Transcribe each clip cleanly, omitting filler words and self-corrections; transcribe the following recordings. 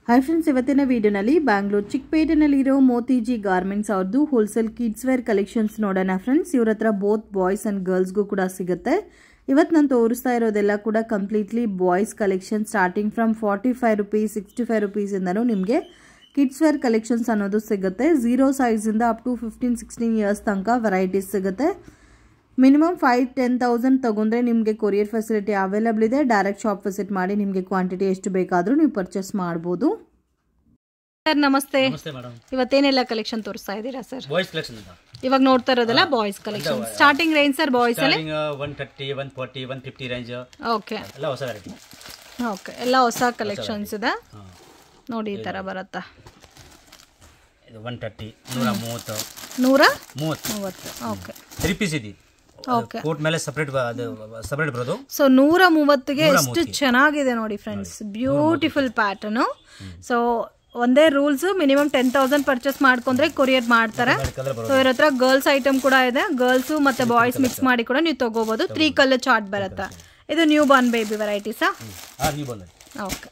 Hi friends, ಇವತ್ತಿನ ವಿಡಿಯೋನಲ್ಲಿ Bangalore ಚಿಕ್ಕಪೇಟೆನಲ್ಲಿರೋ ಮೋತಿಜಿ garments ಅವ್ರದ್ದು ಹೋಲ್ಸೇಲ್ ಕಿಡ್ಸ್ ವೇರ್ ಕಲೆಕ್ಷನ್ಸ್ ನೋಡೋಣ ಫ್ರೆಂಡ್ಸ್. ಇವ್ರ ಹತ್ರ ಬೋತ್ ಬಾಯ್ಸ್ ಅಂಡ್ ಗರ್ಲ್ಸ್ಗೂ ಕೂಡ ಸಿಗುತ್ತೆ. ಇವತ್ತು ನಾನು ತೋರಿಸ್ತಾ ಇರೋದೆಲ್ಲ ಕೂಡ completely boys collection. Starting from 45 rupees 65 ರೂಪೀಸಿಂದನೂ ನಿಮಗೆ ಕಿಡ್ಸ್ ವೇರ್ ಕಲೆಕ್ಷನ್ಸ್ ಅನ್ನೋದು ಸಿಗುತ್ತೆ. 0 ಸೈಜಿಂದ ಅಪ್ ಟು 15-16 ಇಯರ್ಸ್ ತನಕ ವೆರೈಟೀಸ್ ಸಿಗುತ್ತೆ. ಮಿನಿಮಮ್ 5-10,000 ತಗೊಂಡ್ರೆ ನಿಮಗೆ ಕೊರಿಯರ್ ಫೆಸಿಲಿಟಿ ಅವೈಲೇಬಲ್ ಇದೆ. ಡೈರೆಕ್ಟ್ ಶಾಪ್ ವಿಸಿಟ್ ಮಾಡಿ ನಿಮಗೆ ಕ್ವಾಂಟಿಟಿ ಎಷ್ಟು ಬೇಕಾದರೂ ನೀವು ಪರ್ಚೇಸ್ ಮಾಡ್ಬೋದು. ಸರ್ ನಮಸ್ತೆ. ಮೇಡಮ್, ಇವತ್ತೇನೆಲ್ಲ ಕಲೆಕ್ಷನ್ ತೋರಿಸ್ತಾ ಇದ್ದೀರಾ ಸರ್? ಬಾಯ್ಸ್ ಕಲೆಕ್ಷನ್ ಇವಾಗ ನೋಡ್ತಾ ಇರೋದಲ್ಲ boys collection. Starting range sir boys ಅಲ್ಲಿ 130, 140, 150 ರೇಂಜ್. ಓಕೆ, ಎಲ್ಲ ಹೊಸ ವೆರೈಟಿ. ಓಕೆ, ಎಲ್ಲ ಹೊಸ ಕಲೆಕ್ಷನ್ಸ್ ಇದೆ ನೋಡಿ. ಈ ತರ ಬರುತ್ತಾ? ಇದು 130, 130, 130. ಓಕೆ, 3 ಪೀಸ್ ಇದೆ. ಓಕೆ, ಕೋಟ್ ಮೇಲೆ ಸಪರೇಟ್ ಬರೋದು. ಸೊ 130ಗೆ ಎಷ್ಟು ಚೆನ್ನಾಗಿದೆ ನೋಡಿ ಫ್ರೆಂಡ್ಸ್. Beautiful pattern. ಸೊ ಒಂದೇ ರೂಲ್ಸ್, ಮಿನಿಮಮ್ 10,000 ಪರ್ಚೇಸ್ ಮಾಡ್ಕೊಂಡ್ರೆ ಕೊರಿಯರ್ ಮಾಡ್ತಾರೆ. ಸೊ ಇವ್ರ ಹತ್ರ ಗರ್ಲ್ಸ್ ಐಟಮ್ ಕೂಡ ಇದೆ. ಗರ್ಲ್ಸ್ ಮತ್ತೆ ಬಾಯ್ಸ್ ಮಿಕ್ಸ್ ಮಾಡಿ ಕೂಡ ನೀವು ತಗೋಬಹುದು. 3 ಕಲರ್ ಚಾರ್ಟ್ ಬರುತ್ತೆ. ಇದು ನ್ಯೂ ಬಾರ್ನ್ ಬೇಬಿ ವೆರೈಟೀಸಾ? ಓಕೆ,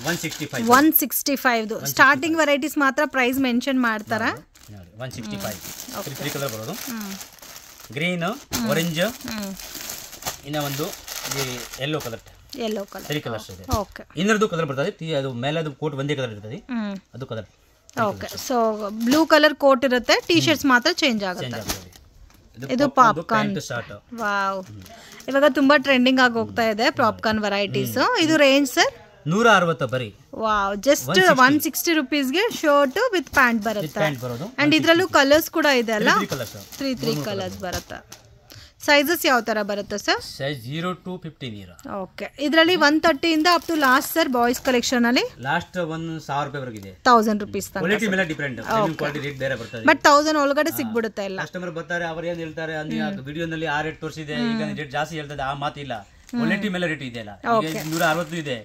165, 165. ಸ್ಟಾರ್ಟಿಂಗ್ ವೆರೈಟೀಸ್ ಮಾತ್ರ ಪ್ರೈಸ್ ಮೆನ್ಷನ್ ಮಾಡ್ತಾರೆ. 165. 3 ಕಲರ್ ಬರೋದು. ಗ್ರೀನ್, ಆರೆಂಜ್, ಇನ್ನ ಒಂದು ಯೆಲ್ಲೋ ಕಲರ್. 3 ಕಲರ್ಸ್ ಇದೆ. ಓಕೆ, ಇನ್ನರದು ಕಲರ್ ಬರ್ತದೆ. ಅದು ಮೇಲೆ ಅದು ಕೋಟ್ ಒಂದೇ ಕಲರ್ ಇರ್ತದೆ. ಅದು colour. Okay, so blue colour coat ಇರುತ್ತೆ. ಟಿ ಶರ್ಟ್ಸ್ ಮಾತ್ರ ಚೇಂಜ್ ಆಗುತ್ತೆ. ಇದು ಪಾಪ್ಕಾರ್ನ್. ವಾವ್, ಇವಾಗ ತುಂಬಾ ಟ್ರೆಂಡಿಂಗ್ ಆಗಿ ಹೋಗ್ತಾ ಇದೆ ಪಾಪ್ಕಾರ್ನ್ ವೆರೈಟೀಸ್. ಇದು ರೇಂಜ್ ಸರ್ 160 ಬರೀ. ವಾವ್, ಜಸ್ಟ್ 160 ರೂಪೀಸ್ಗೆ ಶರ್ಟ್ ವಿತ್ ಪ್ಯಾಂಟ್ ಬರುತ್ತೆ. ಅಂಡ್ ಇದ್ರಲ್ಲೂ ಕಲರ್ಸ್ ಕೂಡ ಇದೆ ಅಲ್ಲ? 3 ಕಲರ್ಸ್ ಬರುತ್ತೆ. ಸೈಜಸ್ ಯಾವ ತರ ಬರುತ್ತೆ ಸರ್? Size 0 to 15. ಓಕೆ, ಇದರಲ್ಲಿ 130 ಇಂದ up to last sir boys collection ಅಲ್ಲಿ ಲಾಸ್ಟ್ 1,000 ರೂಪಾಯಿ ವರೆಗೆ ಇದೆ. 1000 ರೂಪೀಸ್ ತನಕ. ಕ್ವಾಲಿಟಿ ಮೇಲೆ ಡಿಪೆಂಡ್. ಕ್ವಾಲಿಟಿ ರೇಟ್ ಬೇರೆ ಬರ್ತದೆ. ಬಟ್ 1000 ಒಳಗಡೆ ಸಿಗ್ಬಿಡುತ್ತೆ ಎಲ್ಲ. ಕಸ್ಟಮರ್ ಬರ್ತಾರೆ, ಅವರು ಏನ್ ಹೇಳ್ತಾರೆ, ವಿಡಿಯೋನಲ್ಲಿ ಆ ರೇಟ್ ತೋರಿಸಿದೆ, ಈಗ ರೇಟ್ ಜಾಸ್ತಿ ಹೇಳ್ತದೆ. ಆ ಮಾತಿಲ್ಲ. ಕ್ವಾಲಿಟಿ ಮೇಲೆ ರೇಟ್ ಇದೆ ಅಲ್ಲ. ಈಗ 160 ಇದೆ.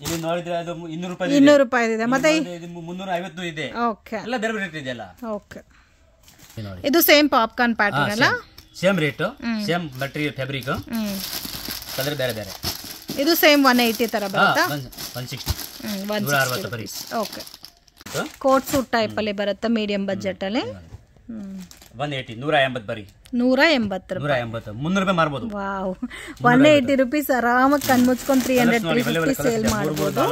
ಇಲ್ಲಿ ನೋಡಿದ್ರೆ ಅದು 200 ರೂಪಾಯಿ ಇದೆ. 200 ರೂಪಾಯಿ ಇದೆ. ಮತ್ತೆ 350 ಇದೆ. ಓಕೆ, ಎಲ್ಲ ಬೇರೆ ಬೇರೆ ರೇಟ್ ಇದೆ ಅಲ್ಲ. ಓಕೆ, ಇದು ಸೇಮ್ ಪಾಪ್ಕಾರ್ನ್ ಪ್ಯಾಟರ್ನ್ ಅಲ್ಲ? Same rate, same material, fabric, colour ಬೇರೆ ಬೇರೆ. ಇದು ಸೇಮ್ 180 ತರ ಬರುತ್ತಾ? 160, 160 ಬರೀ. ಓಕೆ, ಕೋಟ್ ಸೂಟ್ ಟೈಪ್ ಅಲ್ಲಿ ಬರುತ್ತೆ ಮೀಡಿಯಂ ಬಜೆಟ್ ಅಲ್ಲಿ. 180, 180 ಬರೀ. 180 ರೂಪಾಯಿ. 300 ರೂಪಾಯಿ ಮಾರ್ಬೋದು. ವಾವ್, 180 ರೂಪೀಸ್ ಆರಾಮಾಗಿ ಕಣ್ ಮುಚ್ಕೊಂಡು 300, 350 ಸೇಲ್ ಮಾಡಬಹುದು.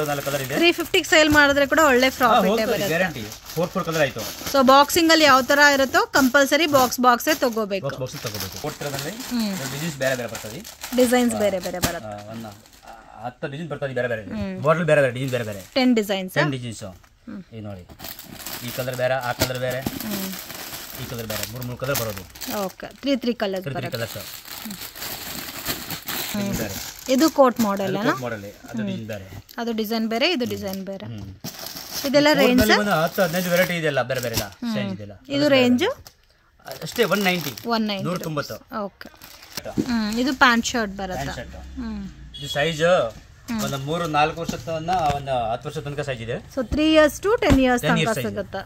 350 ಸೇಲ್ ಮಾಡಿದ್ರೆ ಕೂಡ ಒಳ್ಳೆ ಪ್ರಾಫಿಟ್ ಬರುತ್ತೆ. ಗ್ಯಾರಂಟಿ. 4 ಕಲರ್ ಆಯ್ತು. ಸೊ ಬಾಕ್ಸಿಂಗ್ ಅಲ್ಲಿ ಯಾವ ತರ ಇರುತ್ತೋ ಕಂಪಲ್ಸರಿ ಬಾಕ್ಸ್ ತಗೋಬೇಕು. ಕೊಟ್ಟಿರೋದ್ರಲ್ಲಿ ಡಿಸೈನ್ಸ್ ಬೇರೆ ಬೇರೆ ಬರ್ತದೆ. ಡಿಸೈನ್ಸ್ ಬೇರೆ ಬೇರೆ ಬರುತ್ತೆ. 10 ಡಿಸೈನ್ ಬರ್ತದೆ ಬೇರೆ ಬೇರೆ. ಬಾಟಲ್ ಬೇರೆ ಬೇರೆ, ಡಿಸೈನ್ ಬೇರೆ ಬೇರೆ. 10 ಡಿಸೈನ್ಸ್. ಈ ನೋಡಿ, ಈ ಕಲರ್ ಬೇರೆ, ಆ ಕಲರ್ ಬೇರೆ, ಈ ಕಲರ್ ಬೇರೆ. 3 ಕಲರ್ ಬರೋದು. ಓಕೆ, 3 ಕಲರ್ಸ್ ಬರುತ್ತೆ. ಇದು ಕೋಟ್ ಮಾಡೆಲ್ ಅಲ್ಲ? ಮಾಡೆಲ್. ಅದು ಡಿಸೈನ್ ಬೇರೆ, ಅದು ಡಿಸೈನ್ ಬೇರೆ, ಇದು ಡಿಸೈನ್ ಬೇರೆ. ಇದೆಲ್ಲ ರೇಂಜ್ 10-15 ವೆರೈಟಿ ಇದೆ ಅಲ್ಲ, ಬೇರೆ ಬೇರೆ ಇಲ್ಲ. ಚೇಂಜ್ ಇದೆ. ಇದು ರೇಂಜ್ ಅಷ್ಟೇ 190, 190. ಓಕೆ, ಇದು ಪ್ಯಾಂಟ್ ಶರ್ಟ್ ಬರುತ್ತೆ. ಇದು ಸೈಜ್ ಒಂದು 3-4 ವರ್ಷದ ಒಂದು 10 ವರ್ಷದ ತನಕ ಸೈಜ್ ಇದೆ. ಸೊ 3 ಇಯರ್ಸ್ ಟು 10 ಇಯರ್ಸ್ ತನಕ ಸಿಗುತ್ತೆ.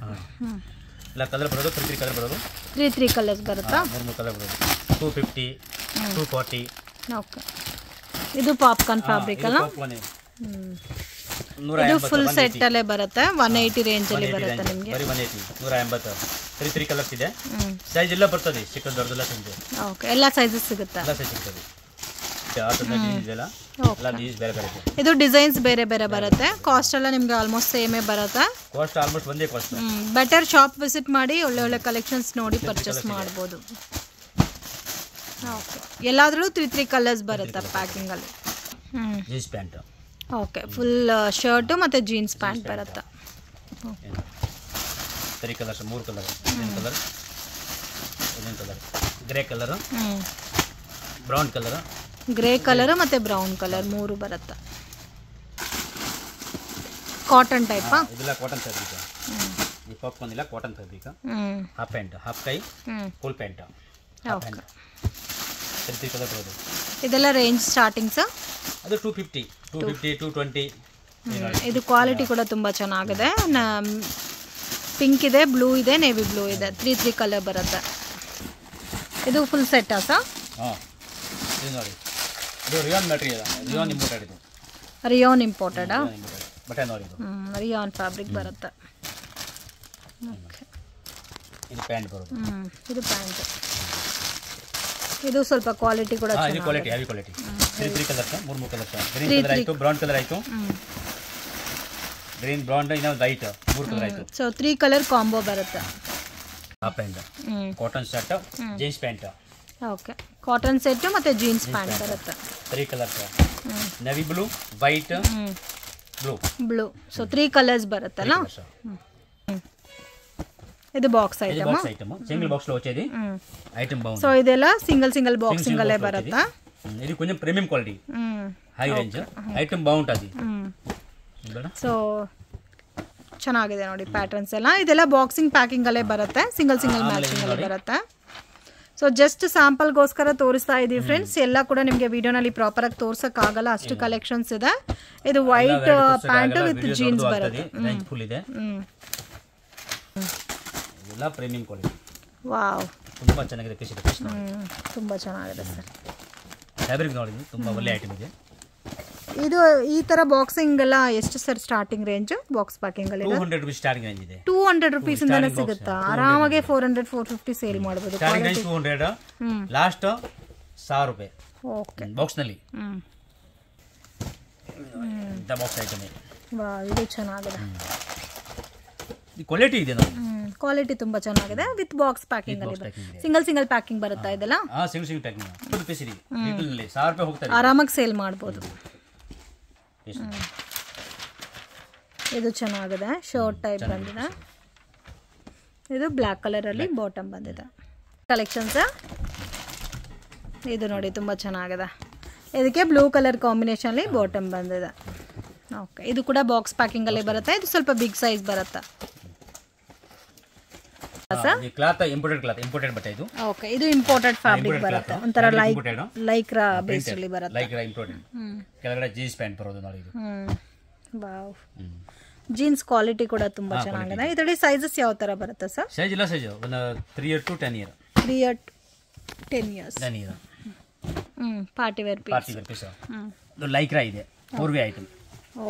ಎಲ್ಲ ಕಲರ್ ಬರೋದು. 3 ಕಲರ್ ಬರೋದು. 3 ಕಲರ್ಸ್ ಬರುತ್ತಾ? 3 ಕಲರ್ ಬರೋದು. 250, 240. ಓಕೆ, ಇದು ಪಾಪ್ಕಾರ್ನ್ ಫ್ಯಾಬ್ರಿಕ್ ಅಲ್ಲ? ಇದು ಫುಲ್ ಸೆಟ್ ಅಲ್ಲೇ ಬರುತ್ತೆ. 180 ರೇಂಜ್ ಅಲ್ಲಿ ಬರುತ್ತೆ ನಿಮಗೆ. 180, 150. 3 ಕಲರ್ಸ್ ಇದೆ. ಸೈಜ್ ಎಲ್ಲ ಬರ್ತದೆ, ಚಿಕ್ಕ ದೊಡ್ಡದೆಲ್ಲ ಸಿಗುತ್ತೆ. ಓಕೆ, ಎಲ್ಲ ಸೈಜಸ್ ಸಿಗುತ್ತೆ. ಎಲ್ಲ ಸೈಜ್ ಸಿಗ್ತದೆ. ಇದು ಡಿಸೈನ್ಸ್ ಬೇರೆ ಬೇರೆ ಬರುತ್ತೆ. ಕಾಸ್ಟ್ ಎಲ್ಲ ನಿಮ್ಗೆ ಆಲ್ಮೋಸ್ಟ್ ಸೇಮೇ ಬರುತ್ತೆ. ಕಾಸ್ಟ್ ಆಲ್ಮೋಸ್ಟ್ ಒಂದೇ ಕಾಸ್ಟ್. ಬೆಟರ್ ಶಾಪ್ ವಿಸಿಟ್ ಮಾಡಿ ಒಳ್ಳೆ ಒಳ್ಳೆ ಕಲೆಕ್ಷನ್ಸ್ ನೋಡಿ ಪರ್ಚೇಸ್ ಮಾಡ್ಬೋದು. ಓಕೆ, ಎಲ್ಲಾದ್ರೂ 3 ಕಲರ್ಸ್ ಬರುತ್ತೆ ಪ್ಯಾಕಿಂಗ್ ಅಲ್ಲಿ. Jeans pant. Okay, full shirt ಮತ್ತೆ ಜೀನ್ಸ್ ಪ್ಯಾಂಟ್ ಬರುತ್ತೆ. 3 colours, 3 colour. Colour, colour, grey colour, brown colour, grey colour ಮತ್ತೆ ಬ್ರೌನ್ ಕಲರ್ 3 ಬರುತ್ತೆ. Cotton type. ಇದೆಲ್ಲ ಕಾಟನ್ ಫ್ಯಾಬ್ರಿಕ್. ಈ ಪಾಪ್ಕಾರ್ನ್ ಇಲ್ಲ, cotton fabric. Half pant, half ಕೈ, ಫುಲ್ ಪ್ಯಾಂಟ್. ಓಕೆ, 3 ಕಲರ್ ಬರೋದು. ಇದೆಲ್ಲ ರೇಂಜ್ ಸ್ಟಾರ್ಟಿಂಗ್ಸ್ ಅದು 250, 220. ಇದು ಕ್ವಾಲಿಟಿ ಕೂಡ ತುಂಬಾ ಚೆನ್ನಾಗಿದೆ. ಪಿಂಕ್ ಇದೆ, ಬ್ಲೂ ಇದೆ, ನೇವಿ ಬ್ಲೂ ಇದೆ. 3 ಕಲರ್ ಬರುತ್ತೆ. ಇದು ಫುಲ್ ಸೆಟ್ ಸಾ? ಇದು ನೋಡಿ, ಇದು ರಿಯಾನ್ ಮೆಟೀರಿಯಲ್, ರಿಯಾನ್ ಇಂಪೋರ್ಟೆಡ್. ಇದು ರಿಯಾನ್ ಇಂಪೋರ್ಟೆಡಾ? ಬಟ್ಟೆ ನೋಡಿ ಇದು. ರಿಯಾನ್ ಫ್ಯಾಬ್ರಿಕ್ ಬರುತ್ತೆ. ಓಕೆ, ಇದು ಪ್ಯಾಂಟ್ ಬರೋದು. ಇದು ಪ್ಯಾಂಟ್. ಇದು ಸ್ವಲ್ಪ ಕ್ವಾಲಿಟಿ ಕೂಡ ಇದು quality, heavy quality. 3 colours, 3 colours. Green colour ಆಯ್ತು, ಬ್ರೌನ್ ಕಲರ್ ಆಯ್ತು, ಗ್ರೀನ್ ಬ್ರೌನ್ ಇನ್ನೊಂದು ವೈಟ್, 3 ಕಲರ್ ಆಯ್ತು. ಸೊ 3 ಕಲರ್ ಕಾಂಬೋ ಬರುತ್ತೆ. Half pant, cotton shirt, jeans pant. Okay, cotton set ಮತ್ತೆ ಜೀನ್ಸ್ ಪ್ಯಾಂಟ್ ಬರುತ್ತೆ. 3 colours, navy blue, white, blue. So 3 colours ಬರುತ್ತಲ್ಲ. ఇది box item. Box item single box లో వచ్చేది item బాగుంది. సో ఇదెలా సింగిల్ బాక్సింగ్ అలే బరతా. ఇది కొంచెం premium quality, high range item ಬಾಗುಂಟది. ಸೊ ಚೆನ್ನಾಗಿದೆ ನೋಡಿ ಪ್ಯಾಟರ್ನ್ಸ್ ಎಲ್ಲ. ಇದೆಲ್ಲ ಬಾಕ್ಸಿಂಗ್ ಪ್ಯಾಕಿಂಗ್ ಅಲ್ಲೇ ಬರುತ್ತೆ, ಸಿಂಗಲ್ ಮ್ಯಾಚಿಂಗ್ ಅಲ್ಲೇ ಬರುತ್ತೆ. ಸೊ ಜಸ್ಟ್ ಸ್ಯಾಂಪಲ್ಗೋಸ್ಕರ ತೋರಿಸ್ತಾ ಇದೀವಿ ಫ್ರೆಂಡ್ಸ್. ಎಲ್ಲ ಕೂಡ ನಿಮಗೆ ವಿಡಿಯೋನಲ್ಲಿ ಪ್ರಾಪರ್ ಆಗಿ ತೋರ್ಸಕ್ಕಾಗಲ್ಲ, ಅಷ್ಟು ಕಲೆಕ್ಷನ್ಸ್ ಇದೆ. ಇದು ವೈಟ್ ಪ್ಯಾಂಟ್ ವಿತ್ ಜೀನ್ಸ್ ಬರುತ್ತೆ. ರೇಂಜ್ ಫುಲ್ ಇದೆ. ಎಲ್ಲ ಪ್ರೀಮಿಯಂ ಕ್ವಾಲಿಟಿ. ವಾವ್, ತುಂಬಾ ಚೆನ್ನಾಗಿದೆ ಪೀಸ್ ಇದೆ. ತುಂಬಾ ಚೆನ್ನಾಗಿದೆ ಸರ್. ಫ್ಯಾಬ್ರಿಕ್ ನೋಡಿ, ತುಂಬಾ ಒಳ್ಳೆ ಐಟಮ್ ಇದೆ. ಇದು ಈ ತರ ಬಾಕ್ಸಿಂಗ್ ಎಲ್ಲ ಎಷ್ಟು sir starting range? Box packing ಅಲ್ಲಿ 200 ರೂಪಾಯಿ ಸ್ಟಾರ್ಟಿಂಗ್ ರೇಂಜ್ ಇದೆ. 200 ರೂಪೀಸ್ ಇಂದನೇ ಸಿಗುತ್ತಾ? ಆರಾಮಾಗಿ 400 450 ಸೇಲ್ ಮಾಡಬಹುದು. ಸ್ಟಾರ್ಟಿಂಗ್ ರೇಂಜ್ 200, ಲಾಸ್ಟ್ 1000 ರೂಪಾಯಿ. ಓಕೆ, ಬಾಕ್ಸ್ ನಲ್ಲಿ ಇಂತ ಬಾಕ್ಸ್ ಐಟಮ್. ವಾಹ್, ಇದು ಚೆನ್ನಾಗಿದೆ. ಈ ಕ್ವಾಲಿಟಿ ಇದೆ ನೋಡಿ, ಕ್ವಾಲಿಟಿ ತುಂಬಾ ಚೆನ್ನಾಗಿದೆ. ವಿತ್ ಬಾಕ್ಸ್ ಪ್ಯಾಕಿಂಗ್ ಅಲ್ಲಿ ಸಿಂಗಲ್ ಪ್ಯಾಕಿಂಗ್ ಬರುತ್ತಾ ಇದೆಲ್ಲ? ಸಿಂಗಲ್ ಪ್ಯಾಕಿಂಗ್ 10 ಪೀಸ್ ಇದೆ. ರಿಟೇಲ್ ನಲ್ಲಿ 1000 ರೂಪಾಯಿ ಹೋಗ್ತದೆ, ಆರಾಮಾಗಿ ಸೇಲ್ ಮಾಡಬಹುದು. ಇದು ಚೆನ್ನಾಗಿದೆ, ಶರ್ಟ್ ಟೈಪ್ ಬಂದಿದೆ. ಇದು ಬ್ಲ್ಯಾಕ್ ಕಲರ್ ಅಲ್ಲಿ ಬಾಟಮ್ ಬಂದಿದೆ. ಕಲೆಕ್ಷನ್ಸ್ ಇದು ನೋಡಿ, ತುಂಬಾ ಚೆನ್ನಾಗಿದೆ. ಇದಕ್ಕೆ ಬ್ಲೂ ಕಲರ್ ಕಾಂಬಿನೇಷನ್ ಅಲ್ಲಿ ಬಾಟಮ್ ಬಂದಿದೆ. ಓಕೆ, ಇದು ಕೂಡ ಬಾಕ್ಸ್ ಪ್ಯಾಕಿಂಗ್ ಅಲ್ಲಿ ಬರುತ್ತೆ. ಇದು ಸ್ವಲ್ಪ ಬಿಗ್ ಸೈಜ್ ಬರುತ್ತೆ. ಕ್ಲಾತ್ ಇಂಪೋರ್ಟೆಡ್ ಬಟ್ಟೆ ಇದು. ಓಕೆ, ಇದು ಇಂಪೋರ್ಟೆಡ್ ಫ್ಯಾಬ್ರಿಕ್ ಬರುತ್ತೆ. ಒಂತರ ಲೈಕ್ರಾ ಬೇಸ್ ಅಲ್ಲಿ ಬರುತ್ತೆ. Lycra imported. ಕೆಳಗಡೆ ಜೀನ್ಸ್ ಪ್ಯಾಂಟ್ ಬರೋದು ನೋಡಿ ಇದು. ವಾವ್, ಜೀನ್ಸ್ ಕ್ವಾಲಿಟಿ ಕೂಡ ತುಂಬಾ ಚೆನ್ನಾಗಿದೆ. ಇದರಲ್ಲಿ ಸೈಜಸ್ ಯಾವ ತರ ಬರುತ್ತೆ ಸರ್? ಸೈಜ್ ಇಲ್ಲ, ಸೈಜ್ ಒಂದು 3 year to 10 year. 3 year 10 years. Party wear piece. ಇದು ಲೈಕ್ರಾ ಇದೆ, 4 way item.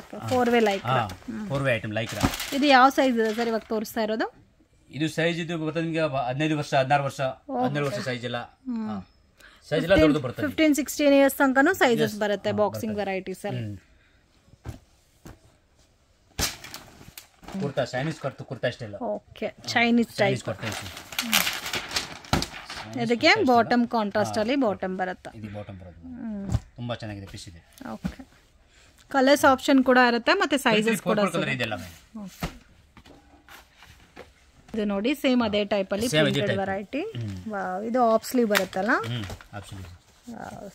Okay, 4 way Lycra. 4 way item Lycra. ಇದು ಯಾವ ಸೈಜ್ ಇದೆ ಸರ್ ಇವಾಗ ತೋರಿಸ್ತಾ ಇರೋದು? ಇದು ಸೈಜ್ ಇದು ಬರ್ತದೆ ನಿಮಗೆ 15 ವರ್ಷ, 16 ವರ್ಷ, 17 ವರ್ಷ ಸೈಜ್ ಎಲ್ಲ. ಸೈಜ್ ಎಲ್ಲ ದೊಡ್ಡದು ಬರ್ತದೆ. 15-16 ಇಯರ್ಸ್ ತನಕನೂ ಸೈಜಸ್ ಬರುತ್ತೆ ಬಾಕ್ಸಿಂಗ್ ವೆರೈಟೀಸ್ ಅಲ್ಲಿ. Kurta, Chinese kurta style. Okay, Chinese type. ಇದಕ್ಕೆ ಬಾಟಮ್ ಕಾಂಟ್ರಾಸ್ಟ್ ಅಲ್ಲಿ ಬಾಟಮ್ ಬರುತ್ತೆ. ಇದು ಬಾಟಮ್ ಬರುತ್ತೆ. ತುಂಬಾ ಚೆನ್ನಾಗಿದೆ ಪೀಸ್ ಇದೆ. ಓಕೆ, ಕಲರ್ಸ್ ಆಪ್ಷನ್ ಕೂಡ ಇರುತ್ತೆ ಮತ್ತೆ ಸೈಜಸ್ ಕೂಡ ಇದೆಲ್ಲ. ಇದು ನೋಡಿ, ಸೇಮ್ ಅದೇ ಟೈಪ್ ಅಲ್ಲಿ ಪ್ರಿಂಟೆಡ್ ವೆರೈಟಿ. ವಾವ್, ಇದು ಆಫ್ ಸ್ಲೀವ್ ಬರುತ್ತಲ್ಲ.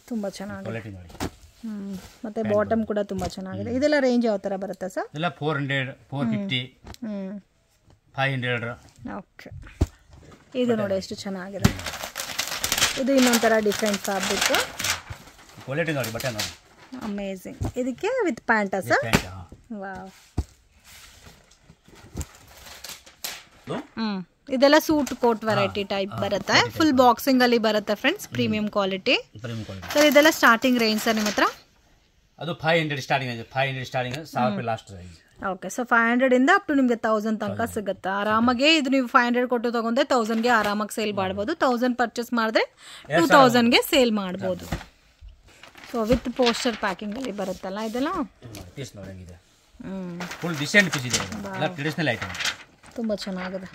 ತುಂಬಾ ಚೆನ್ನಾಗಿದೆ. ಮತ್ತೆ ಬಾಟಮ್ ಕೂಡ ತುಂಬಾ ಚೆನ್ನಾಗಿದೆ. ಇದೆಲ್ಲ ರೇಂಜ್ ಯಾವ ತರ ಬರುತ್ತೆ ಸರ್? ಎಲ್ಲ 400, 450, 500. ಓಕೆ, ಇದು ನೋಡಿ ಎಷ್ಟು ಚೆನ್ನಾಗಿದೆ. ಇದು ಇನ್ನೊಂಥರ ಡಿಫ್ರೆಂಟ್ ಫ್ಯಾಬ್ರಿಕ್. ಕ್ವಾಲಿಟಿ ನೋಡಿ, ಬಟ್ಟೆ ನೋಡಿ, ಅಮೇಜಿಂಗ್. ಇದಕ್ಕೆ ವಿತ್ ಪ್ಯಾಂಟ್ ಸರ್? ವಾವ್. ಇದೆಲ್ಲ ಸೂಟ್ ಕೋಟ್ ವೆರೈಟಿ ಟೈಪ್ ಬರುತ್ತೆ. ಫುಲ್ ಬಾಕ್ಸಿಂಗ್ ಅಲ್ಲಿ ಬರುತ್ತೆ ಫ್ರೆಂಡ್ಸ್, ಪ್ರೀಮಿಯಂ ಕ್ವಾಲಿಟಿ. ಸರ್ ಇದೆಲ್ಲ ಸ್ಟಾರ್ಟಿಂಗ್ ರೇಂಜ್ ಸರ್ ನಿಮ್ಮ ಹತ್ರ? ಅದು 500 ಸ್ಟಾರ್ಟಿಂಗ್ ಇದೆ. 500 ಸ್ಟಾರ್ಟಿಂಗ್, 1000 ರೂಪಾಯಿ ಲಾಸ್ಟ್ ರೇಂಜ್. ಓಕೆ, ಸೊ 500 ಇಂದ ಅಪ್ ಟು ನಿಮಗೆ 1000 ತನಕ ಸಿಗುತ್ತೆ. ಆರಾಮಾಗಿ ಇದು ನೀವು 500 ಕೊಟ್ಟು ತಗೊಂಡ್ರೆ 1000 ಗೆ ಆರಾಮಾಗಿ ಸೇಲ್ ಮಾಡಬಹುದು. 1000 ಪರ್ಚೇಸ್ ಮಾಡಿದ್ರೆ 2000 ಗೆ ಸೇಲ್ ಮಾಡಬಹುದು. ಸೊ ವಿತ್ ಪೋಸ್ಟರ್ ಪ್ಯಾಕಿಂಗ್ ಅಲ್ಲಿ ಬರುತ್ತಲ್ಲ ಇದೆಲ್ಲ. ಪೀಸ್ ನೋಡಿ ಹೆಂಗಿದೆ, ಫುಲ್ ಡಿಸೆಂಟ್ ಪೀಸ್ ಇದೆ. ಎಲ್ಲ ಟ್ರೆಡಿಷನಲ್ ಐಟಮ್, ತುಂಬಾ ಚೆನ್ನಾಗಿದೆ.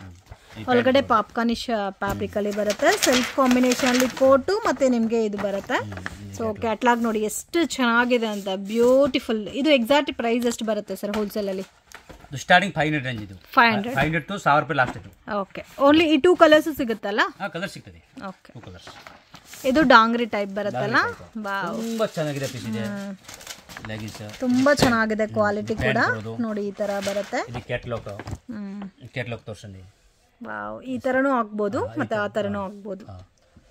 ಒಳಗಡೆ ಪಾಪ್ಕಾರ್ನಿಶ್ ಫ್ಯಾಬ್ರಿಕ್ ಅಲ್ಲಿ ಬರುತ್ತೆ. ಸೆಲ್ಫ್ ಕಾಂಬಿನೇಷನ್ ಅಲ್ಲಿ ಕೋಟು ಮತ್ತೆ ನಿಮಗೆ ಇದು ಬರುತ್ತೆ. ಸೊ ಕ್ಯಾಟ್ಲಾಗ್ ನೋಡಿ ಎಷ್ಟು ಚೆನ್ನಾಗಿದೆ ಅಂತ, ಬ್ಯೂಟಿಫುಲ್. ಇದು ಎಕ್ಸಾಕ್ಟ್ ಪ್ರೈಸ್ ಎಷ್ಟು ಬರುತ್ತೆ ಸರ್ ಹೋಲ್ಸೇಲ್ ಅಲ್ಲಿ? ಸ್ಟಾರ್ಟಿಂಗ್ 500 ರೇಂಜ್ ಇದು. 500 ಟು 1000 ರೂಪಾಯಿ ಲಾಸ್ಟ್ ಇದು. ಓಕೆ, ಓನ್ಲಿ ಈ 2 ಕಲರ್ಸ್ ಸಿಗುತ್ತಲ್ಲ? ಕಲರ್ ಸಿಗ್ತದೆ. Okay, 2 colours. ಇದು ಡಾಂಗ್ರಿ ಟೈಪ್ ಬರುತ್ತಲ್ಲ. ವಾವ್, ತುಂಬಾ ಚೆನ್ನಾಗಿದೆ ಪೀಸ್ ಇದೆ. ಲೆಗಿನ್ಸ್ ತುಂಬಾ ಚೆನ್ನಾಗಿದೆ. ಕ್ವಾಲಿಟಿ ಕೂಡ ನೋಡಿ ಈ ತರ ಬರುತ್ತೆ. ಇದು ಕ್ಯಾಟಲಾಗ್ ತೋರ್ಸಂಡಿ. ವಾವ್, ಈ ತರನೂ ಆಗ್ಬೋದು ಮತ್ತೆ ಆ ತರನೂ ಆಗ್ಬೋದು.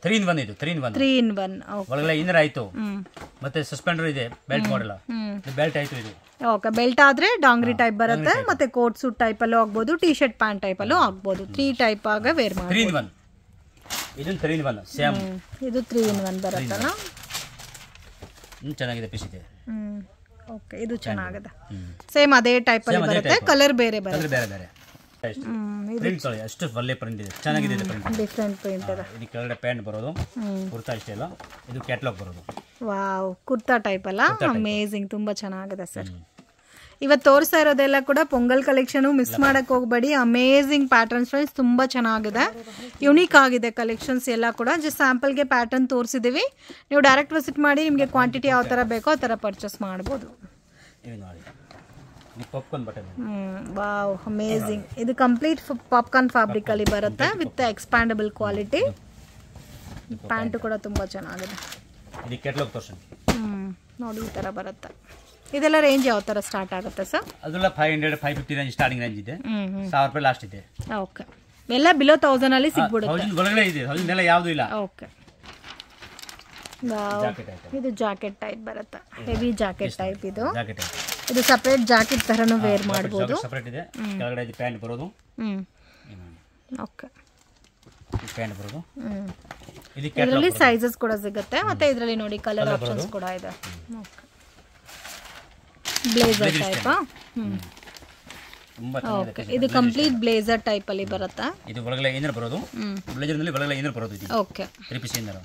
3 in 1 ಇದು. 3 in 1. ಒಳಗಡೆ ಇನ್ನರ್ ಆಯ್ತು, ಮತ್ತೆ ಸಸ್ಪೆಂಡರ್ ಇದೆ, ಬೆಲ್ಟ್ ಮಾಡಲ್ಲ. ಬೆಲ್ಟ್ ಆಯ್ತು ಇದು. ಓಕೆ, ಬೆಲ್ಟ್ ಆದ್ರೆ ಡಾಂಗ್ರಿ ಟೈಪ್ ಬರುತ್ತೆ. ಮತ್ತೆ ಕೋಟ್ ಸೂಟ್ ಟೈಪ್ ಅಲ್ಲೂ ಆಗ್ಬೋದು, ಟಿ ಶರ್ಟ್ ಪ್ಯಾಂಟ್ ಟೈಪ್ ಅಲ್ಲೂ ಆಗ್ಬೋದು. 3 ಟೈಪ್ ಆಗ ವೇರ್ ಮಾಡಿ. 3 in 1. ಇದು 3 in 1 ಸೇಮ್. ಇದು 3 in 1 ಬರುತ್ತಲ್ಲ. ಚೆನ್ನಾಗಿದೆ ಪೀಸ್ ಇದೆ. ಓಕೆ ಇದು ಚೆನ್ನಾಗಿದೆ ಸೇಮ್ ಅದೇ ಟೈಪ್ ಅಲ್ಲಿ ಬರುತ್ತೆ ಕಲರ್ ಬೇರೆ ಬರುತ್ತೆ ಬೇರೆ ಬೇರೆ ಪ್ರಿಂಟ್ ಅಷ್ಟು ಒಳ್ಳೆ ಪ್ರಿಂಟ್ ಇದೆ ಚೆನ್ನಾಗಿದೆ ಪ್ರಿಂಟ್ ಡಿಫರೆಂಟ್ ಪ್ರಿಂಟ್ ಇದೆ ಇದು ಕೆಳಗಡೆ ಪ್ಯಾಂಟ್ ಬರೋದು ಕುರ್ತಾ ಸ್ಟೈಲ್ ಇದು ಕ್ಯಾಟಲಾಗ್ ಬರೋದು ವಾವ್ ಕುರ್ತಾ ಟೈಪ್ ಅಲ್ಲ ಅಮೇಜಿಂಗ್ ತುಂಬಾ ಚೆನ್ನಾಗಿದೆ ಸರ್ ಇವತ್ತು ತೋರಿಸ್ತಾ ಇರೋದೆಲ್ಲ ಕೂಡ ಪೊಂಗಲ್ ಕಲೆಕ್ಷನ್ ಮಿಸ್ ಮಾಡಕ್ ಹೋಗ್ಬೇಡಿ ಅಮೇಜಿಂಗ್ ಪ್ಯಾಟರ್ನ್ಸ್ ಫ್ರೆಂಡ್ಸ್ ತುಂಬಾ ಚೆನ್ನಾಗಿದೆ ಯುನೀಕ್ ಆಗಿದೆ ಕಲೆಕ್ಷನ್ಸ್ ಎಲ್ಲ ಕೂಡ ಜಸ್ಟ್ ಸ್ಯಾಂಪಲ್ಗೆ ಪ್ಯಾಟರ್ನ್ ತೋರಿಸಿದೀವಿ ನೀವು ಡೈರೆಕ್ಟ್ ವಿಸಿಟ್ ಮಾಡಿ ನಿಮಗೆ ಕ್ವಾಂಟಿಟಿ ಯಾವ ತರ ಬೇಕೋ ಆ ತರ ಪರ್ಚೇಸ್ ಮಾಡ್ಬೋದು ವಾವ್ ಅಮೇಜಿಂಗ್ ಇದು ಕಂಪ್ಲೀಟ್ ಪಾಪ್ಕಾರ್ನ್ ಫ್ಯಾಬ್ರಿಕ್ ಅಲ್ಲಿ ಬರುತ್ತೆ ವಿತ್ ಎಕ್ಸ್ಪ್ಯಾಂಡಬಲ್ ಕ್ವಾಲಿಟಿ ಪ್ಯಾಂಟ್ ಕೂಡ ತುಂಬಾ ಚೆನ್ನಾಗಿದೆ ನೋಡಿ ಈ ತರ ಬರುತ್ತೆ ಇದೆಲ್ಲ ರೇಂಜ್ ಯಾವ ತರ ಸ್ಟಾರ್ಟ್ ಆಗುತ್ತೆ ಸರ್ ಅದೆಲ್ಲ 500 550 ರೇಂಜ್ ಸ್ಟಾರ್ಟಿಂಗ್ ರೇಂಜ್ ಇದೆ 1000 ರೂಪಾಯಿ ಲಾಸ್ಟ್ ಇದೆ ಓಕೆ ಎಲ್ಲ ಬಿಲೋ 1000 ಅಲ್ಲಿ ಸಿಗ್ಬಿಡುತ್ತೆ 1000 ಒಳಗಡೆ ಇದೆ 1000 ಎಲ್ಲ ಯಾವುದು ಇಲ್ಲ ಓಕೆ ಇದು ಜಾಕೆಟ್ ಟೈಪ್ ಬರುತ್ತೆ ಹೆವಿ ಜಾಕೆಟ್ ಟೈಪ್ ಇದು ಸಪರೇಟ್ ಜಾಕೆಟ್ ತರನು ವೇರ್ ಮಾಡಬಹುದು ಸಪರೇಟ್ ಇದೆ ಕೆಳಗಡೆ ಇದು ಪ್ಯಾಂಟ್ ಬರೋದು ಓಕೆ ಪ್ಯಾಂಟ್ ಬರೋದು ಇದರಲ್ಲಿ ಸೈಜಸ್ ಕೂಡ ಸಿಗುತ್ತೆ ಮತ್ತೆ ಇದರಲ್ಲಿ ನೋಡಿ ಕಲರ್ ಆಪ್ಷನ್ಸ್ ಕೂಡ ಇದೆ ಓಕೆ ಬ್ಲೇಸರ್ ಟೈಪ್ ಓಕೆ ಇದು ಕಂಪ್ಲೀಟ್ ಬ್ಲೇಸರ್ ಟೈಪ್ ಅಲ್ಲಿ ಬರುತ್ತೆ ಇದು ಒಳಗಡೆ ಏನರ ಬರೋದು ಬ್ಲೇಸರ್ ನಲ್ಲಿ ಒಳಗಡೆ ಏನರ ಬರೋದು ಇದು ಓಕೆ 3 ಪೀಸ್ ಏನರ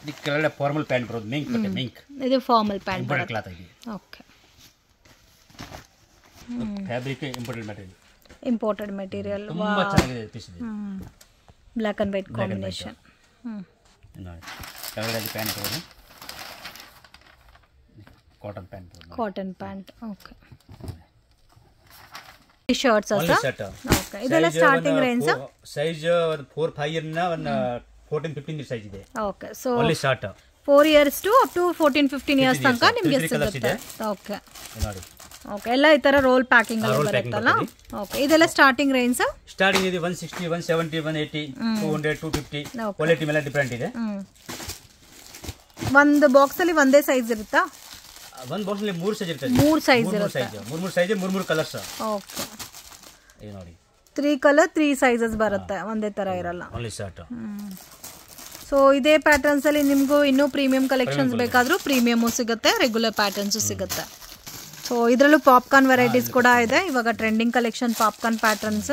ಇದು ಕೆಳಗಡೆ ಫಾರ್ಮಲ್ ಪ್ಯಾಂಟ್ ಬರೋದು ಮಿಂಕ್ ಇದು ಫಾರ್ಮಲ್ ಪ್ಯಾಂಟ್ ಬರುತ್ತೆ ಕ್ಲಾತ್ ಇದೆ ಓಕೆ ಫ್ಯಾಬ್ರಿಕ್ ಇಂಪೋರ್ಟೆಡ್ ಮೆಟೀರಿಯಲ್ ತುಂಬಾ ಚೆನ್ನಾಗಿದೆ ಪೀಸ್ ಇದೆ ಬ್ಲಾಕ್ ಅಂಡ್ ವೈಟ್ ಕಾಂಬಿನೇಷನ್ ನೋಡಿ ಕೆಳಗಡೆ ಪ್ಯಾಂಟ್ ಬರೋದು cotton pant okay shirts okay ಇದೆಲ್ಲ ಸ್ಟಾರ್ಟಿಂಗ್ ರೇಂಜ್ ಸೈಜ್ 4 5 ನ 14 15 ಸೈಜ್ ಇದೆ okay so only short 4 years to up to 14 15 years ತನಕ ನಿಮಗೆ ಸಿಗುತ್ತೆ ಓಕೆ ನೋಡಿ ಓಕೆ ಎಲ್ಲ ಈ ತರ ರೋಲ್ ಪ್ಯಾಕಿಂಗ್ ಅಲ್ಲಿ ಬರುತ್ತಲ್ಲ ಓಕೆ ಇದೆಲ್ಲ ಸ್ಟಾರ್ಟಿಂಗ್ ರೇಂಜ್ ಸ್ಟಾರ್ಟಿಂಗ್ ಇದೆ 160 170 180 200 250 ಕ್ವಾಲಿಟಿ ಮೇಲೆ ಡಿಫರೆಂಟ್ ಇದೆ ಒಂದು ಬಾಕ್ಸ್ ಅಲ್ಲಿ ಒಂದೇ ಸೈಜ್ ಇರುತ್ತಾ ಒಂದು ಬಾಕ್ಸ್ ಅಲ್ಲಿ 3 ಸೈಜ್ ಇರುತ್ತೆ 3 ಸೈಜ್ ಇರುತ್ತೆ 3 ಸೈಜ್ 3 ಕಲರ್ಸ್ ಓಕೆ ಈ ನೋಡಿ 3 ಕಲರ್ 3 ಸೈಜಸ್ ಬರುತ್ತೆ ಒಂದೇ ತರ ಇರಲ್ಲ ಓನ್ಲಿ ಶಾರ್ಟ್ ಸೊ ಇದೇ ಪ್ಯಾಟರ್ನ್ಸ್ ಅಲ್ಲಿ ನಿಮಗೂ ಇನ್ನೂ ಪ್ರೀಮಿಯಂ ಕಲೆಕ್ಷನ್ಸ್ ಬೇಕಾದ್ರೂ ಪ್ರೀಮಿಯಮ್ ಸಿಗುತ್ತೆ ರೆಗ್ಯುಲರ್ ಪ್ಯಾಟರ್ನ್ಸ್ ಸಿಗುತ್ತೆ ಸೊ ಇದರಲ್ಲೂ ಪಾಪ್ಕಾರ್ನ್ ವೆರೈಟೀಸ್ ಕೂಡ ಇದೆ ಇವಾಗ trending collection popcorn patterns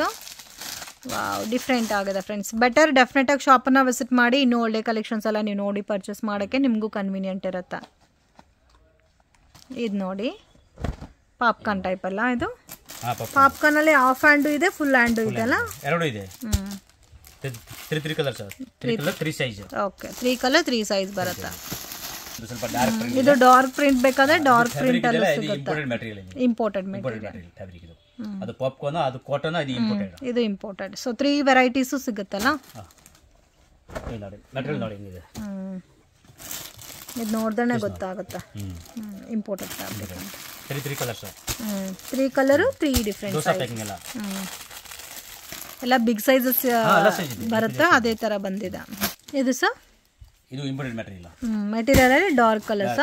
wow different ಆಗಿದೆ ಫ್ರೆಂಡ್ಸ್ ಬೆಟರ್ ಡೆಫಿನೆಟ್ ಆಗಿ ಶಾಪನ್ನ ವಿಸಿಟ್ ಮಾಡಿ ಇನ್ನೂ ಒಳ್ಳೆ ಕಲೆಕ್ಷನ್ಸ್ ಎಲ್ಲ ನೀವು ನೋಡಿ ಪರ್ಚೇಸ್ ಮಾಡೋಕ್ಕೆ ನಿಮಗೂ ಕನ್ವೀನಿಯಂಟ್ ಇರುತ್ತೆ ಇದು ನೋಡಿ ಪಾಪ್ಕಾರ್ನ್ ಟೈಪ್ ಅಲ್ಲ ಇದು ಪಾಪ್ಕಾರ್ನ್ ಅಲ್ಲಿ ಹಾಫ್ ಹ್ಯಾಂಡ್ ಇದೆ ಫುಲ್ ಹ್ಯಾಂಡ್ ಇದೆ ಅಲ್ಲ ಎರಡು ಇದೆ 3 colours 3 colour 3 size okay 3 colour 3 size ಬರುತ್ತೆ ಇದು ಸ್ವಲ್ಪ ಡಾರ್ಕ್ ಪ್ರಿಂಟ್ ಇದು ಡಾರ್ಕ್ ಪ್ರಿಂಟ್ ಬೇಕಾದ್ರೆ ಡಾರ್ಕ್ ಪ್ರಿಂಟ್ ಅಲ್ಲಿ ಸಿಗುತ್ತೆ ಇಂಪೋರ್ಟೆಡ್ ಮೆಟೀರಿಯಲ್ ಇದೆ ಇಂಪೋರ್ಟೆಡ್ ಮೆಟೀರಿಯಲ್ ಫ್ಯಾಬ್ರಿಕ್ ಇದು ಅದು ಪಾಪ್ಕಾರ್ನ್ ಅದು ಕಾಟನ್ ಇದು ಇಂಪೋರ್ಟೆಡ್ ಇದು ಇಂಪೋರ್ಟೆಡ್ ಸೊ 3 ವೆರೈಟೀಸ್ ಸಿಗುತ್ತಲ್ಲ ಇದು ನೋಡಿ ಮೆಟೀರಿಯಲ್ ನೋಡಿ ಇದೆ ಇದು ನೋಡಿದ್ರೆ ಗೊತ್ತಾಗುತ್ತೆ ಇಂಪೋರ್ಟೆಡ್ ಫ್ಯಾಬ್ರಿಕ್ ಅಂತ 3 colours 3 colour 3 different dosa packing ಎಲ್ಲ ಬಿಗ್ ಸೈಜಸ್ ಬರುತ್ತೆ ಅದೇ ತರ ಬಂದಿದೆ ಇದು ಸರ್ ಇದು ಇಂಪೋರ್ಟೆಡ್ ಮೆಟೀರಿಯಲ್ ಮೆಟೀರಿಯಲ್ ಅಲ್ಲಿ ಡಾರ್ಕ್ ಕಲರ್ಸ್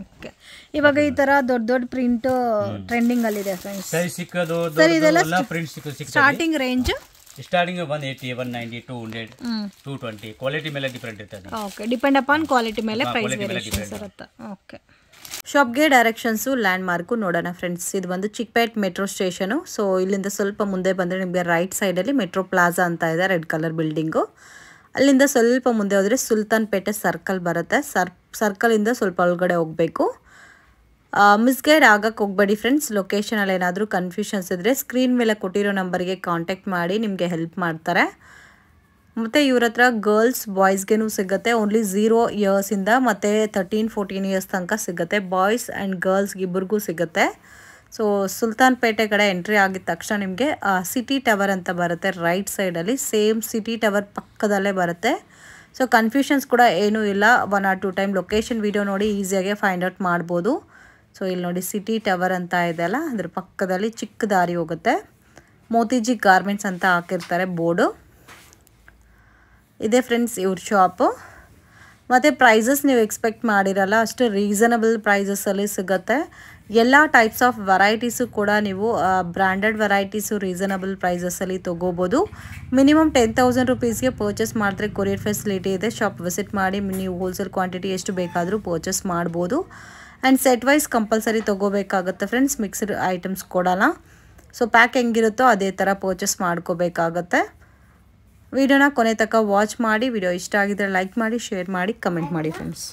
ಓಕೆ ಇವಾಗ ಈ ತರ ದೊಡ್ಡ ದೊಡ್ಡ ಪ್ರಿಂಟ್ ಟ್ರೆಂಡಿಂಗ್ ಅಲ್ಲಿ ಇದೆ ಫ್ರೆಂಡ್ಸ್ ಸೈಜ್ ಸಿಕ್ಕದು ದೊಡ್ಡ ಪ್ರಿಂಟ್ ಸಿಕ್ಕ ಸ್ಟಾರ್ಟಿಂಗ್ ರೇಂಜ್ ಸ್ಟಾರ್ಟಿಂಗ್ 180 190 200 220 ಕ್ವಾಲಿಟಿ ಮೇಲೆ ಡಿಫರೆಂಟ್ ಇರ್ತದೆ ಓಕೆ ಡಿಪೆಂಡ್ ಅಪಾನ್ ಕ್ವಾಲಿಟಿ ಮೇಲೆ ಪ್ರೈಸ್ ವೇರಿಯೇಷನ್ಸ್ ಇರುತ್ತೆ ಓಕೆ ಶಾಪ್ಗೆ ಡೈರೆಕ್ಷನ್ಸು ಲ್ಯಾಂಡ್ ಮಾರ್ಕು ನೋಡೋಣ ಫ್ರೆಂಡ್ಸ್ ಇದು ಬಂದು ಚಿಕ್ಕಪೇಟ್ ಮೆಟ್ರೋ ಸ್ಟೇಷನು ಸೊ ಇಲ್ಲಿಂದ ಸ್ವಲ್ಪ ಮುಂದೆ ಬಂದರೆ ನಿಮಗೆ ರೈಟ್ ಸೈಡಲ್ಲಿ ಮೆಟ್ರೋ ಪ್ಲಾಜಾ ಅಂತ ಇದೆ ರೆಡ್ ಕಲರ್ ಬಿಲ್ಡಿಂಗು ಅಲ್ಲಿಂದ ಸ್ವಲ್ಪ ಮುಂದೆ ಹೋದರೆ ಸುಲ್ತಾನ್ ಪೇಟೆ ಸರ್ಕಲ್ ಬರುತ್ತೆ ಸರ್ಕಲಿಂದ ಸ್ವಲ್ಪ ಒಳಗಡೆ ಹೋಗಬೇಕು ಮಿಸ್ಗೈಡ್ ಆಗಕ್ಕೆ ಹೋಗಬೇಡಿ ಫ್ರೆಂಡ್ಸ್ ಲೊಕೇಶನಲ್ಲಿ ಏನಾದರೂ ಕನ್ಫ್ಯೂಷನ್ಸ್ ಇದ್ದರೆ ಸ್ಕ್ರೀನ್ ಮೇಲೆ ಕೊಟ್ಟಿರೋ ನಂಬರ್ಗೆ ಕಾಂಟ್ಯಾಕ್ಟ್ ಮಾಡಿ ನಿಮಗೆ ಹೆಲ್ಪ್ ಮಾಡ್ತಾರೆ ಮತ್ತು ಇವ್ರ ಹತ್ರ ಗರ್ಲ್ಸ್ ಬಾಯ್ಸ್ಗೆನೂ ಸಿಗುತ್ತೆ ಓನ್ಲಿ 0 ಇಯರ್ಸಿಂದ ಮತ್ತು 13-14 ಇಯರ್ಸ್ ತನಕ ಸಿಗುತ್ತೆ ಬಾಯ್ಸ್ ಆ್ಯಂಡ್ ಗರ್ಲ್ಸ್ಗೆ ಇಬ್ಬರಿಗೂ ಸಿಗುತ್ತೆ ಸೊ ಸುಲ್ತಾನ್ ಪೇಟೆ ಕಡೆ ಎಂಟ್ರಿ ಆಗಿದ ತಕ್ಷಣ ನಿಮಗೆ ಸಿಟಿ ಟವರ್ ಅಂತ ಬರುತ್ತೆ ರೈಟ್ ಸೈಡಲ್ಲಿ ಸೇಮ್ ಸಿಟಿ ಟವರ್ ಪಕ್ಕದಲ್ಲೇ ಬರುತ್ತೆ ಸೊ ಕನ್ಫ್ಯೂಷನ್ಸ್ ಕೂಡ ಏನೂ ಇಲ್ಲ 1 or 2 ಟೈಮ್ ಲೊಕೇಶನ್ ವಿಡಿಯೋ ನೋಡಿ ಈಸಿಯಾಗಿ ಫೈಂಡ್ ಔಟ್ ಮಾಡ್ಬೋದು ಸೊ ಇಲ್ಲಿ ನೋಡಿ ಸಿಟಿ ಟವರ್ ಅಂತ ಇದೆಯಲ್ಲ ಅದ್ರ ಪಕ್ಕದಲ್ಲಿ ಚಿಕ್ಕ ದಾರಿ ಹೋಗುತ್ತೆ ಮೋತಿಜಿ ಗಾರ್ಮೆಂಟ್ಸ್ ಅಂತ ಹಾಕಿರ್ತಾರೆ ಬೋರ್ಡು ಇದೆ ಫ್ರೆಂಡ್ಸ್ ಇವ್ರ ಶಾಪು ಮತ್ತು ಪ್ರೈಸಸ್ ನೀವು ಎಕ್ಸ್ಪೆಕ್ಟ್ ಮಾಡಿರಲ್ಲ ಅಷ್ಟು ರೀಸನಬಲ್ ಪ್ರೈಸಸಲ್ಲಿ ಸಿಗುತ್ತೆ ಎಲ್ಲ ಟೈಪ್ಸ್ ಆಫ್ ವೆರೈಟೀಸು ಕೂಡ ನೀವು ಬ್ರ್ಯಾಂಡೆಡ್ ವೆರೈಟೀಸು ರೀಸನಬಲ್ ಪ್ರೈಸಸಲ್ಲಿ ತೊಗೋಬೋದು ಮಿನಿಮಮ್ 10,000 ರುಪೀಸ್ಗೆ ಪರ್ಚೇಸ್ ಮಾಡಿದ್ರೆ ಕೊರಿಯರ್ ಫೆಸಿಲಿಟಿ ಇದೆ ಶಾಪ್ ವಿಸಿಟ್ ಮಾಡಿ ನೀವು ಹೋಲ್ಸೇಲ್ ಕ್ವಾಂಟಿಟಿ ಎಷ್ಟು ಬೇಕಾದರೂ ಪರ್ಚೇಸ್ ಮಾಡ್ಬೋದು ಆ್ಯಂಡ್ ಸೆಟ್ ವೈಸ್ ಕಂಪಲ್ಸರಿ ತೊಗೋಬೇಕಾಗುತ್ತೆ ಫ್ರೆಂಡ್ಸ್, ಮಿಕ್ಸ್ಡ್ ಐಟಮ್ಸ್ ಕೊಡೋಲ್ಲ. ಸೊ ಪ್ಯಾಕ್ ಹೆಂಗಿರುತ್ತೋ ಅದೇ ಥರ ಪರ್ಚೇಸ್ ಮಾಡ್ಕೋಬೇಕಾಗತ್ತೆ. ವಿಡಿಯೋನ ಕೊನೆ ತನಕ ವಾಚ್ ಮಾಡಿ. ವಿಡಿಯೋ ಇಷ್ಟ ಆಗಿದ್ರೆ ಲೈಕ್ ಮಾಡಿ, ಶೇರ್ ಮಾಡಿ, ಕಮೆಂಟ್ ಮಾಡಿ ಫ್ರೆಂಡ್ಸ್.